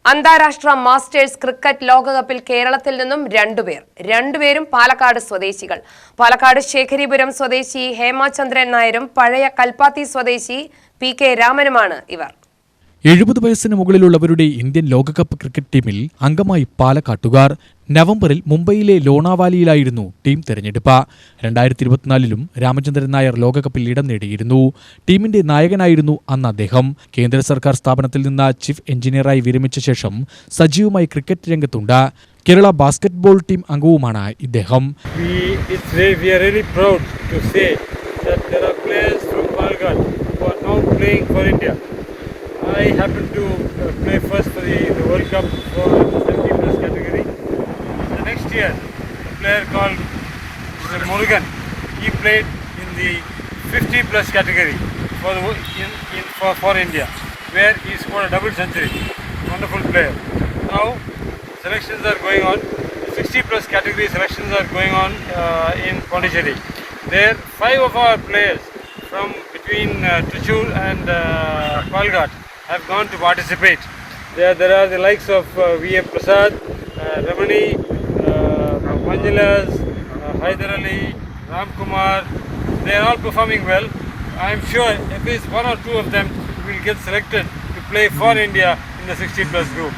അന്താരാഷ്ട്ര masters cricket ലോകകപ്പിൽ കേരളത്തിൽ നിന്നും രണ്ടുപേരും പാലക്കാട് സ്വദേശികൾ. പാലക്കാട് ശേഖരിപുരം സ്വദേശി ഹേമചന്ദ്രൻ നായരും പഴയ കൽപ്പാത്തി സ്വദേശി പി.കെ. രാമനുമാണ് ഇവർ. 70 വയസ്സിന് മുകളിലുള്ളവരുടെ ഇന്ത്യൻ ലോകകപ്പ് ക്രിക്കറ്റ് ടീമിൽ അംഗമായി പാലക്കാട്ടുകാർ. നവംബറിൽ മുംബൈയിലെ ലോണാവാലിയിലായിരുന്നു ടീം തെരഞ്ഞെടുപ്പ്. 2024-ലും രാമചന്ദ്രൻ നായർ ലോകകപ്പിൽ ഇടം നേടിയിരുന്നു. ടീമിന്റെ നായകനായിരുന്നു അന്ന് അദ്ദേഹം. കേന്ദ്ര സർക്കാർ സ്ഥാപനത്തിൽ നിന്ന് ചീഫ് എഞ്ചിനീയറായി വിരമിച്ച ശേഷം സജീവമായി ക്രിക്കറ്റ് രംഗത്തുണ്ട്. കേരള ബാസ്കറ്റ്ബോൾ ടീം അംഗവുമാണ് ഇദ്ദേഹം. I happened to play first for the World Cup for the 70+ category. The next year, a player called Mr. Murugan, he played in the 50+ category for India, where he scored a double century. Wonderful player. Now, selections are going on. 60+ category selections are going on in Pondicherry. There, 5 of our players from between Trichur and Palghat have gone to participate. There are the likes of V.M. Prasad, Ramani, Manjalas, Hyder Ali, Ram Kumar. They are all performing well. I am sure at least 1 or 2 of them will get selected to play for India in the 60+ group.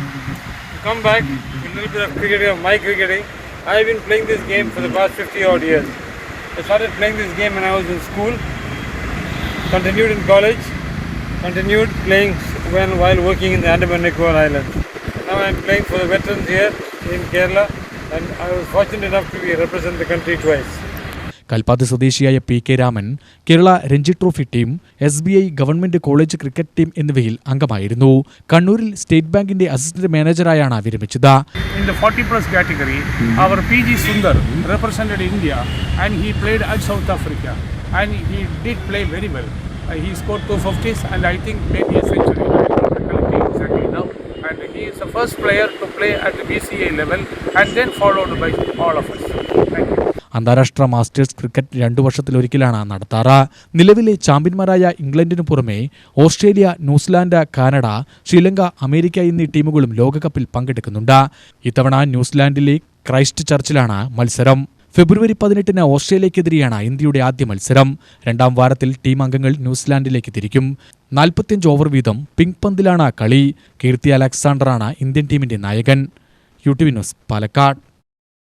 To come back to a little bit of cricketing, of my cricketing, I have been playing this game for the past 50 odd years. I started playing this game when I was in school, continued in college, continued playing while working in the Andaman and Nicobar Islands. Now I am playing for the veterans here in Kerala, and I was fortunate enough to represent the country twice. Kalpathi സ്വദേശിയായ P K. Raman Kerala Ranji trophy team, SBI government college cricket team എന്നിവയിൽ അംഗമായിരുന്നു. കണ്ണൂരിൽ state ബാങ്കിന്റെ assistant മാനേജറായാണ് വിരമിച്ചത്. In the 40+ category, our P.G. Sundar represented India and he played at South Africa and he did play very well. He scored 250s and I think maybe a century. I don't recollect exactly now. And he is the first player to play at the BCA level and then followed by all of us. Thank you. അന്താരാഷ്ട്ര masters cricket 2 വർഷത്തിലൊരിക്കലാണ് നടത്താറ്. നിലവിലെ ചാമ്പ്യന്മാരായ ഇംഗ്ലണ്ടിനു പുറമെ Australia, New Zealand, Canada, Sri Lanka, America എന്നീ ടീമുകളും ലോകകപ്പിൽ പങ്കെടുക്കുന്നുണ്ട്. ഇത്തവണ ന്യൂസിലാൻഡിലെ Christ ചർച്ചിലാണ് മത്സരം. ഫെബ്രുവരി 18-ന് ഓസ്ട്രേലിയക്കെതിരെയാണ് ഇന്ത്യയുടെ ആദ്യ മത്സരം. 2ാം വാരത്തിൽ ടീം അംഗങ്ങൾ ന്യൂസിലാൻഡിലേക്ക് തിരിക്കും. 45 ഓവർ വീതം പിങ്ക് പന്തിലാണ് കളി. കീർത്തി അലക്സാണ്ടറാണ് ഇന്ത്യൻ ടീമിന്റെ നായകൻ. UTV news, Palakkad.